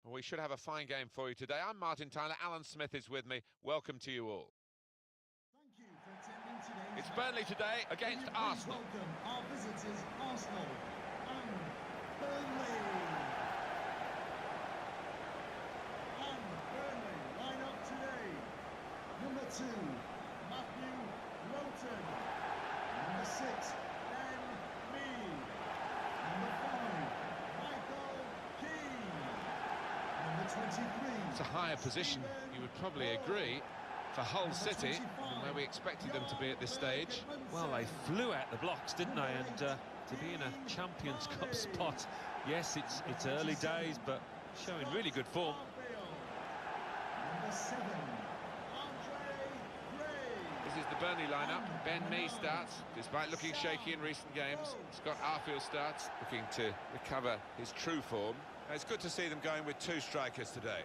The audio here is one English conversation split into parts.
Well, we should have a fine game for you today. I'm Martin Tyler. Alan Smith is with me. Welcome to you all. Thank you for attending today's It's Burnley today against Arsenal. Welcome our visitors, Arsenal and Burnley. And Burnley line up today. Number 2, Matthew Lowton. Number 6, Ben Mee. Number 5, Michael Keane. Number 23. It's a higher position, you would probably agree, for Hull City, than where we expected them to be at this stage. Well, they flew out the blocks, didn't they? And to be in a Champions Cup spot, yes, it's early days, but showing really good form. Number 7, Andre Gray. This is the Burnley lineup. Ben Mee starts, despite looking shaky in recent games. Scott Arfield starts, looking to recover his true form. It's good to see them going with 2 strikers today.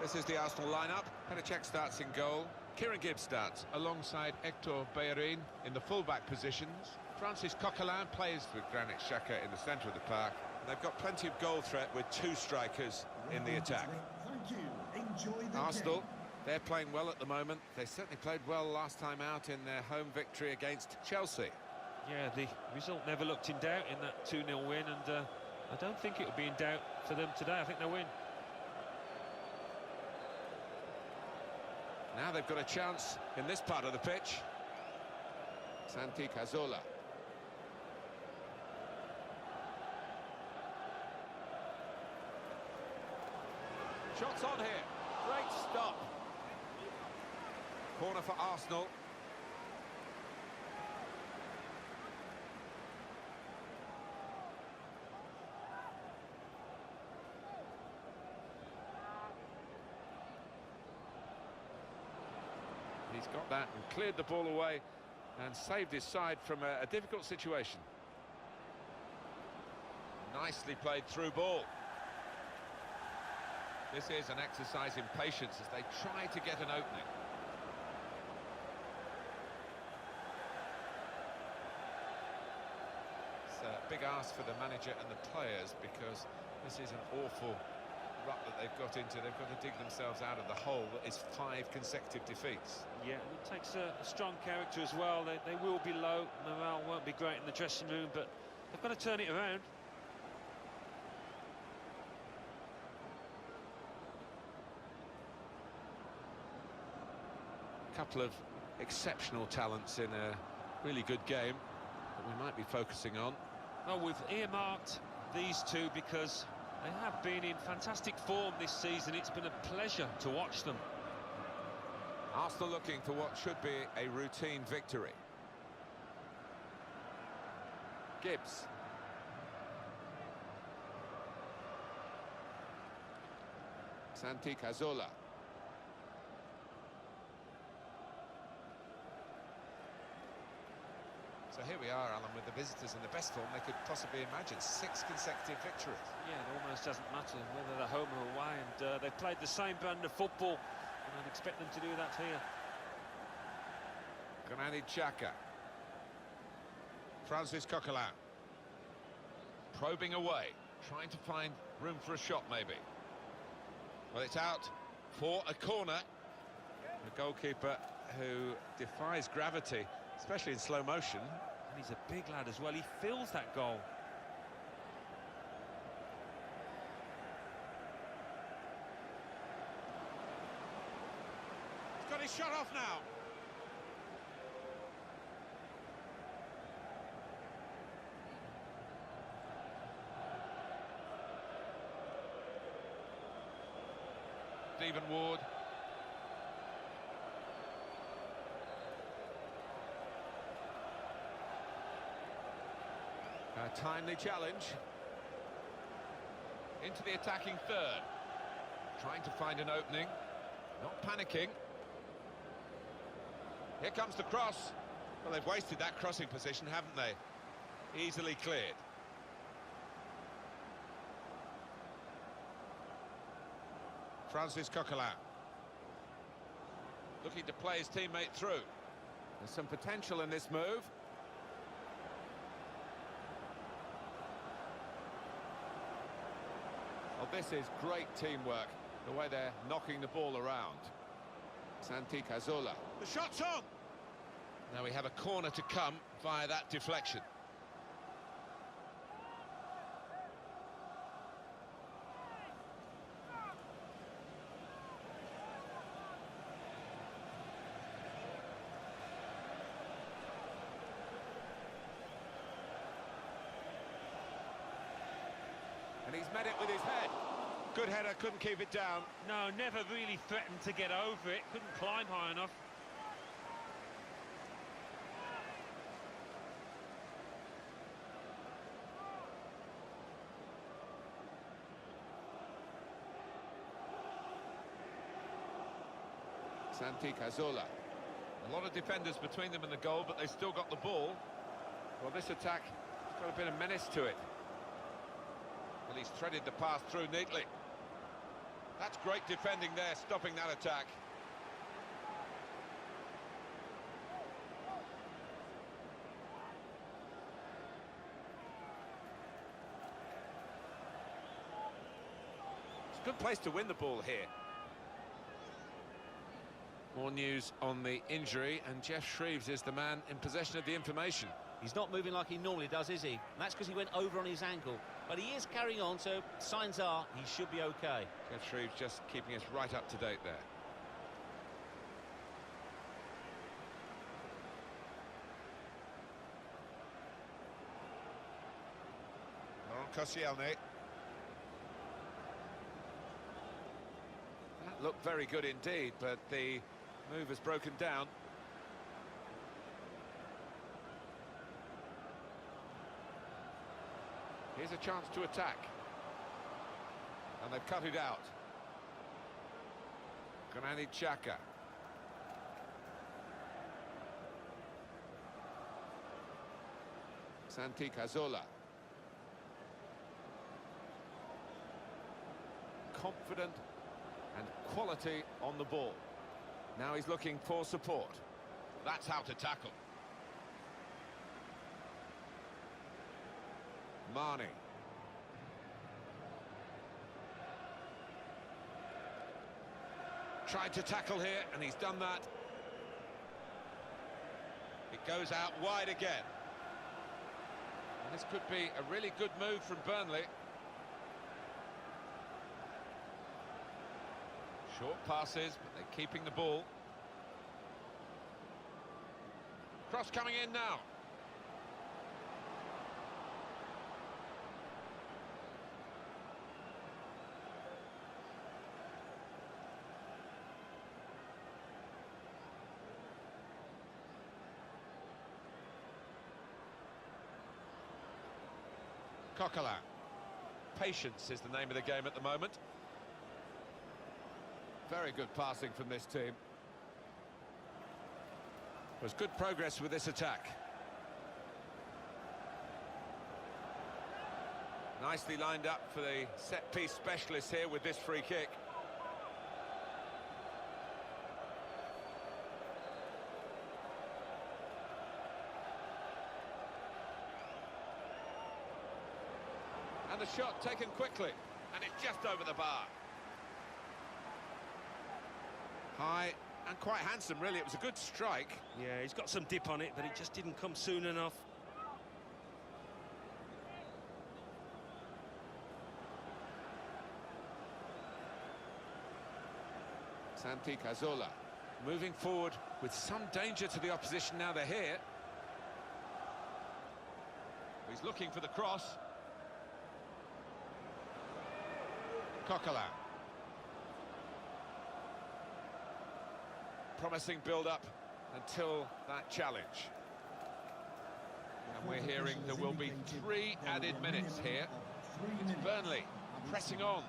This is the Arsenal lineup. Petr starts in goal. Kieran Gibbs starts alongside Hector Bellerin in the full-back positions. Francis Coquelin plays with Granit Xhaka in the centre of the park. They've got plenty of goal threat with 2 strikers in the attack. Thank you. Enjoy the Arsenal, game. they're playing well at the moment. They certainly played well last time out in their home victory against Chelsea. Yeah, the result never looked in doubt in that 2-0 win, and I don't think it'll be in doubt for them today. I think they'll win. Now they've got a chance in this part of the pitch. Santi Cazorla. Shots on here. Great stop. Corner for Arsenal. He's got that and cleared the ball away and saved his side from a difficult situation. Nicely played through ball. This is an exercise in patience as they try to get an opening. It's a big ask for the manager and the players because this is an awful rut that they've got into. They've got to dig themselves out of the hole that is 5 consecutive defeats. Yeah, and it takes a strong character as well. They will be low. Morale won't be great in the dressing room, but they've got to turn it around. A couple of exceptional talents in a really good game that we might be focusing on. Well, we've earmarked these two because they have been in fantastic form this season. It's been a pleasure to watch them. Arsenal looking for what should be a routine victory. Gibbs. Santi Cazorla. So here we are, Alan, with the visitors in the best form they could possibly imagine. 6 consecutive victories. Yeah, it almost doesn't matter whether they're home or away, and they've played the same brand of football, and I'd expect them to do that here. Granit Xhaka. Francis Coquelin. Probing away, trying to find room for a shot, maybe. Well, it's out for a corner. The goalkeeper who defies gravity, especially in slow motion. And he's a big lad as well. He fills that goal. He's got his shot off now. Stephen Ward. A timely challenge. Into the attacking third. Trying to find an opening. Not panicking. Here comes the cross. Well, they've wasted that crossing position, haven't they? Easily cleared. Francis Coquelin. Looking to play his teammate through. There's some potential in this move. Well, this is great teamwork, the way they're knocking the ball around. Santi Cazorla. The shot's on! Now we have a corner to come via that deflection. And he's met it with his head. Good header, couldn't keep it down. No, never really threatened to get over it, couldn't climb high enough. Santi Cazorla. A lot of defenders between them and the goal, but they still got the ball. Well, this attack has got a bit of menace to it. Well, he's threaded the pass through neatly. That's great defending there, stopping that attack. It's a good place to win the ball here. More news on the injury, and Jeff Shreves is the man in possession of the information. He's not moving like he normally does, is he? And that's because he went over on his ankle. But he is carrying on, so signs are he should be okay. Jeff Shreves just keeping us right up to date there. Laurent Koscielny. That looked very good indeed, but the move has broken down. Here's a chance to attack. And they've cut it out. Granit Xhaka. Santi Cazorla. Confident and quality on the ball. Now he's looking for support. That's how to tackle. Mane. Tried to tackle here, and he's done that. It goes out wide again. And this could be a really good move from Burnley. Short passes, but they're keeping the ball. Cross coming in now. Coquelin. Patience is the name of the game at the moment. Very good passing from this team. There's good progress with this attack. Nicely lined up for the set-piece specialist here with this free kick. And the shot taken quickly, and it's just over the bar. High and quite handsome, really. It was a good strike. Yeah, he's got some dip on it, but it just didn't come soon enough. Santi Cazorla moving forward with some danger to the opposition now they're here. He's looking for the cross. Coquelin. Promising build-up until that challenge. And we're hearing there will be 3 added minutes here. It's Burnley pressing on.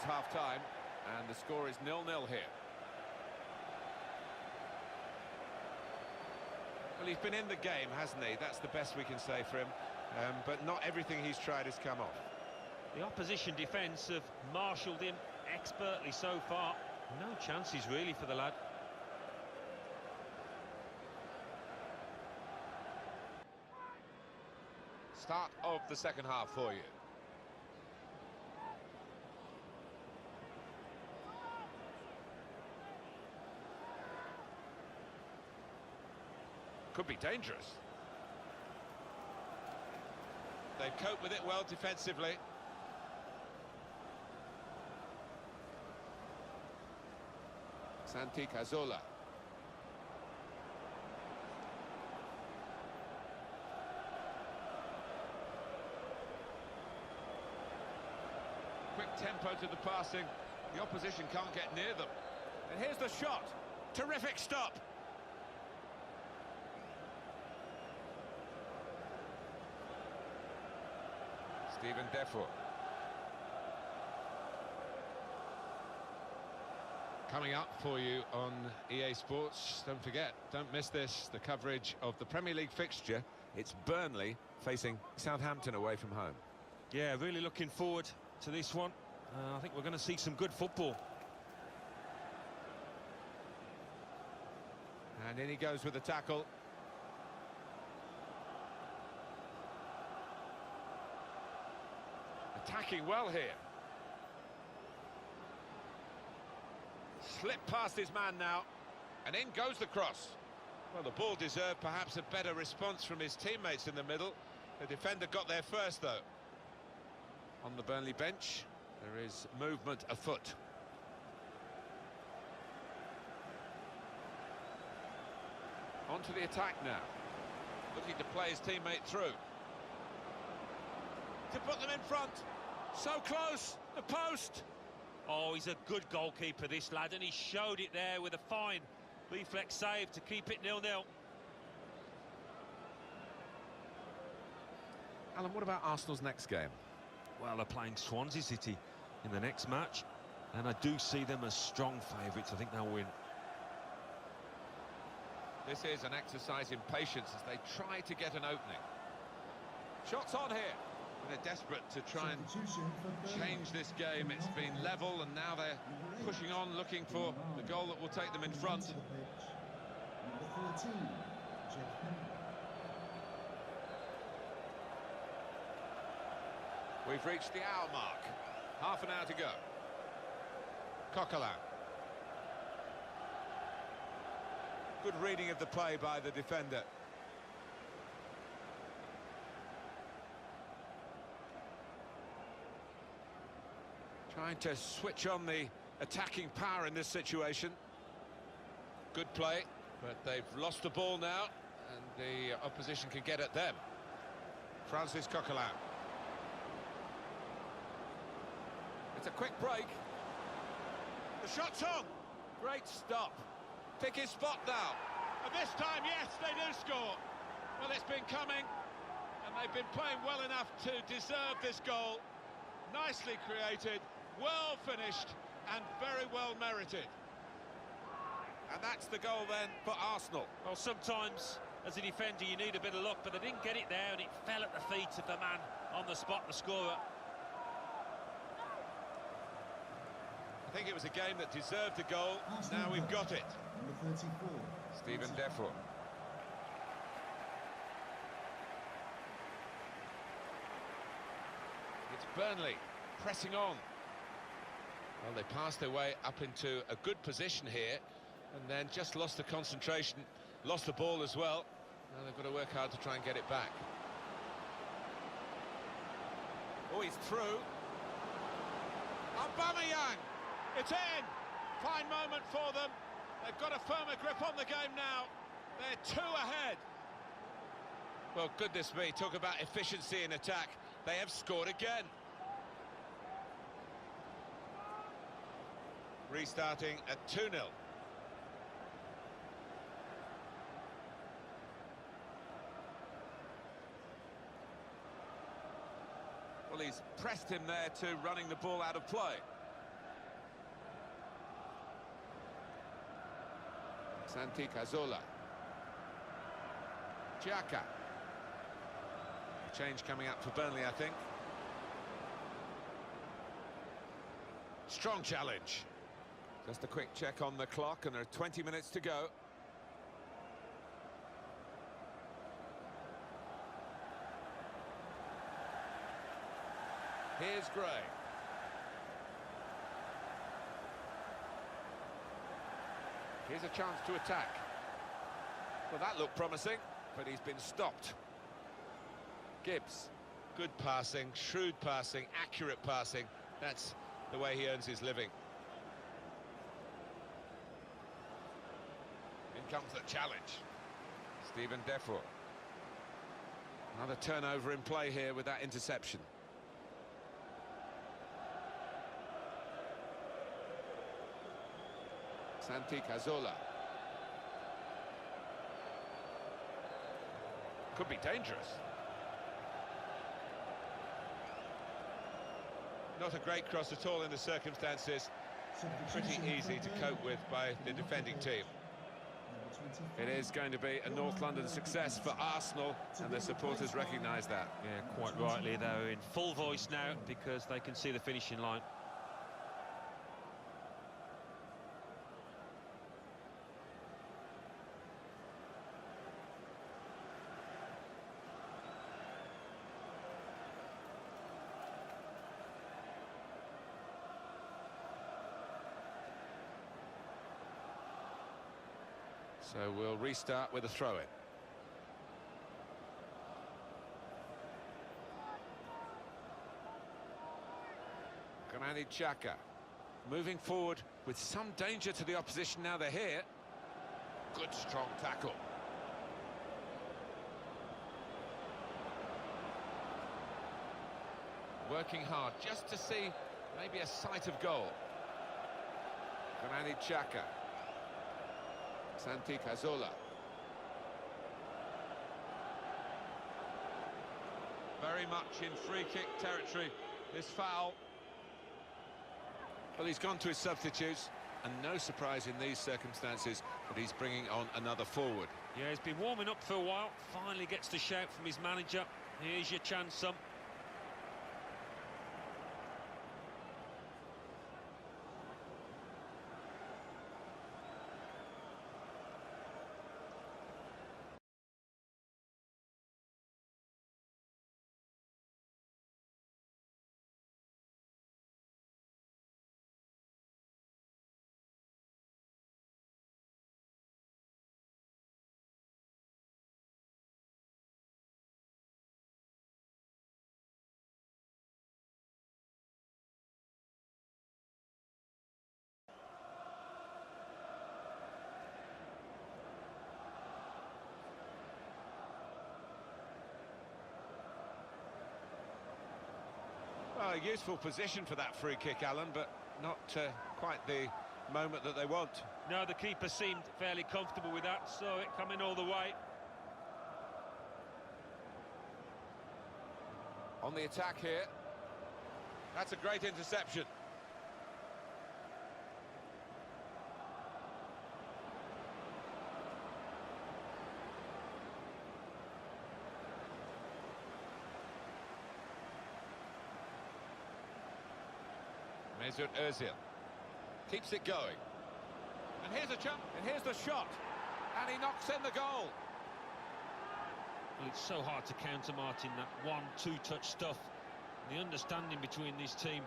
half-time, and the score is 0-0 here. Well, he's been in the game, hasn't he? That's the best we can say for him. But not everything he's tried has come off. The opposition defence have marshalled him expertly so far. No chances really for the lad. Start of the second half for you. Could be dangerous. They've coped with it well defensively. Santi Cazorla. Quick tempo to the passing. The opposition can't get near them. And here's the shot. Terrific stop. Steven Defoe. Coming up for you on EA Sports, don't forget, don't miss this, the coverage of the Premier League fixture. It's Burnley facing Southampton away from home. Yeah, really looking forward to this one. I think we're going to see some good football. And in he goes with the tackle. Attacking well here. Slipped past his man now, and in goes the cross. Well, the ball deserved perhaps a better response from his teammates in the middle. The defender got there first, though. On the Burnley bench, there is movement afoot. On to the attack now. Looking to play his teammate through. To put them in front. So close, the post. Oh, he's a good goalkeeper, this lad, and he showed it there with a fine reflex save to keep it 0-0. Alan, what about Arsenal's next game? Well, they're playing Swansea City in the next match, and I do see them as strong favourites. I think they'll win. This is an exercise in patience as they try to get an opening. Shots on here. They're desperate to try and change this game. It's been level, and now they're pushing on, looking for the goal that will take them in front. Number 13, We've reached the hour mark. Half an hour to go. Coquelin. Good reading of the play by the defender. Trying to switch on the attacking power in this situation. Good play, but they've lost the ball now, and the opposition can get at them. Francis Coquelin. It's a quick break. The shot's on. Great stop. Pick his spot now. And this time, yes, they do score. Well, it's been coming, and they've been playing well enough to deserve this goal. Nicely created. Well finished and very well merited. And that's the goal then for Arsenal. Well, sometimes as a defender you need a bit of luck, but they didn't get it there, and it fell at the feet of the man on the spot, the scorer. I think it was a game that deserved a goal. Now we've got it. Number 34, Steven Defoe. It's Burnley pressing on. Well, they passed their way up into a good position here, and then just lost the concentration, lost the ball as well. Now they've got to work hard to try and get it back. Oh, he's through. Aubameyang! It's in! Fine moment for them. They've got a firmer grip on the game now. They're 2 ahead. Well, goodness me, talk about efficiency in attack. They have scored again. Restarting at 2-0. Well, he's pressed him there to running the ball out of play. Santi Cazorla. Xhaka. Change coming up for Burnley, I think. Strong challenge. Just a quick check on the clock, and there are 20 minutes to go. Here's Gray. Here's a chance to attack. Well, that looked promising, but he's been stopped. Gibbs. Good passing, shrewd passing, accurate passing. That's the way he earns his living. In comes the challenge. Steven Defour. Another turnover in play here with that interception. Santi Cazorla. Could be dangerous. Not a great cross at all in the circumstances. Pretty easy to cope with by the defending team. It is going to be a North London success for Arsenal, and the supporters recognise that. Yeah, quite rightly. They're in full voice now because they can see the finishing line. So we'll restart with a throw-in. Granit Xhaka moving forward with some danger to the opposition now they're here. Good strong tackle. Working hard just to see maybe a sight of goal. Granit Xhaka. Santi Cazorla. Very much in free kick territory, this foul. Well, he's gone to his substitutes, and no surprise in these circumstances that he's bringing on another forward. Yeah, he's been warming up for a while, finally gets the shout from his manager. Here's your chance, son. Well, a useful position for that free kick, Alan, but not quite the moment that they want. No, the keeper seemed fairly comfortable with that, so it coming all the way. On the attack here. That's a great interception. Mesut Ozil keeps it going, and here's a jump, and here's the shot, and he knocks in the goal. Well, it's so hard to counter, Martin, that 1-2 touch stuff. The understanding between this team,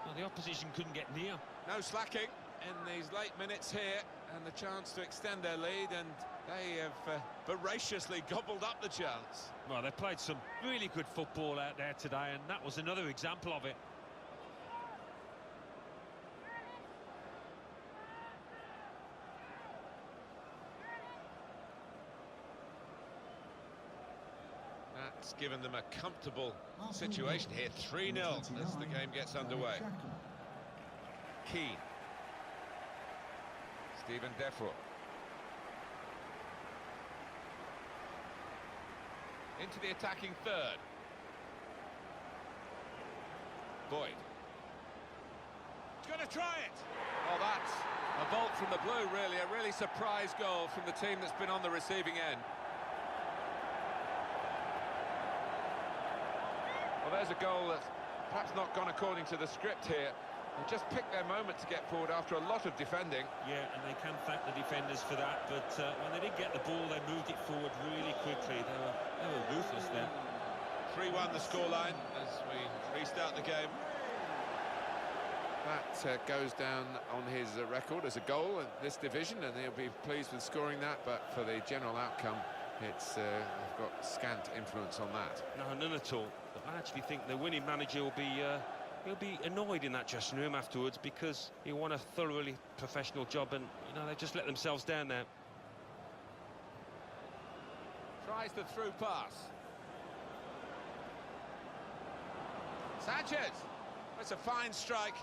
well, the opposition couldn't get near. No slacking in these late minutes here, and the chance to extend their lead, and they have voraciously gobbled up the chance. Well, they played some really good football out there today, and that was another example of it. That's given them a comfortable situation here. 3-0 as the game gets underway. Keane. Steven Defour. Into the attacking third. Boyd. going to try it. Oh, that's a bolt from the blue, really. A really surprise goal from the team that's been on the receiving end. Well, there's a goal that's perhaps not gone according to the script here. They just picked their moment to get forward after a lot of defending. Yeah, and they can thank the defenders for that, but when they did get the ball, they moved it forward really quickly. They were ruthless then. 3-1 the scoreline as we restart the game. That goes down on his record as a goal in this division, and he'll be pleased with scoring that, but for the general outcome, it's got scant influence on that. No, none at all. But I actually think the winning manager will be... he'll be annoyed in that dressing room afterwards because he won a thoroughly professional job, and you know they just let themselves down there. Tries the through pass. Sanchez! That's a fine strike,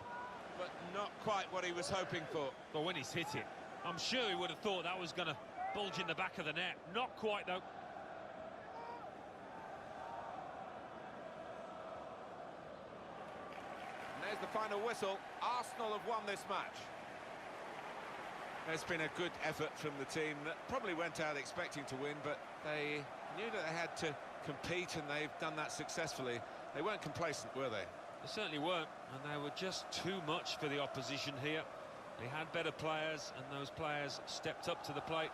but not quite what he was hoping for. But when he's hit it, I'm sure he would have thought that was going to bulge in the back of the net. Not quite, though. And there's the final whistle. Arsenal have won this match. There's been a good effort from the team that probably went out expecting to win, but they knew that they had to compete, and they've done that successfully. They weren't complacent, were they? They certainly weren't, and they were just too much for the opposition here. They had better players, and those players stepped up to the plate.